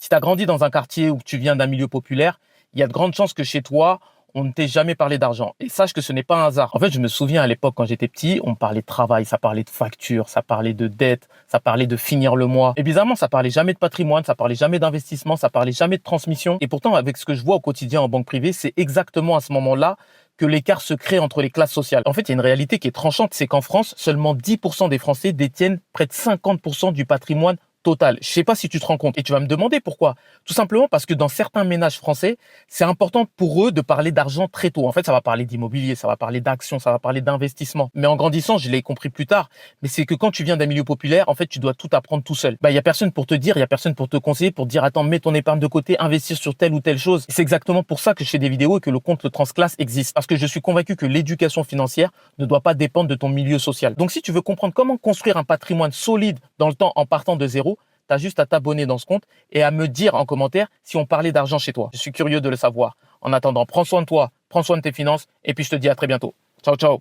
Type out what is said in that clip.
Si tu as grandi dans un quartier ou que tu viens d'un milieu populaire, il y a de grandes chances que chez toi, on ne t'ait jamais parlé d'argent. Et sache que ce n'est pas un hasard. En fait, je me souviens à l'époque, quand j'étais petit, on parlait de travail, ça parlait de factures, ça parlait de dettes, ça parlait de finir le mois. Et bizarrement, ça parlait jamais de patrimoine, ça parlait jamais d'investissement, ça parlait jamais de transmission. Et pourtant, avec ce que je vois au quotidien en banque privée, c'est exactement à ce moment-là que l'écart se crée entre les classes sociales. En fait, il y a une réalité qui est tranchante, c'est qu'en France, seulement 10% des Français détiennent près de 50% du patrimoine total. Je sais pas si tu te rends compte. Et tu vas me demander pourquoi. Tout simplement parce que dans certains ménages français, c'est important pour eux de parler d'argent très tôt. En fait, ça va parler d'immobilier, ça va parler d'actions, ça va parler d'investissement. Mais en grandissant, je l'ai compris plus tard, mais c'est que quand tu viens d'un milieu populaire, en fait, tu dois tout apprendre tout seul. Il y a personne pour te dire, il y a personne pour te conseiller, pour te dire, attends, mets ton épargne de côté, investir sur telle ou telle chose. C'est exactement pour ça que je fais des vidéos et que le compte Le Transclasse existe. Parce que je suis convaincu que l'éducation financière ne doit pas dépendre de ton milieu social. Donc, si tu veux comprendre comment construire un patrimoine solide dans le temps en partant de zéro, tu as juste à t'abonner dans ce compte et à me dire en commentaire si on parlait d'argent chez toi. Je suis curieux de le savoir. En attendant, prends soin de toi, prends soin de tes finances et puis je te dis à très bientôt. Ciao, ciao.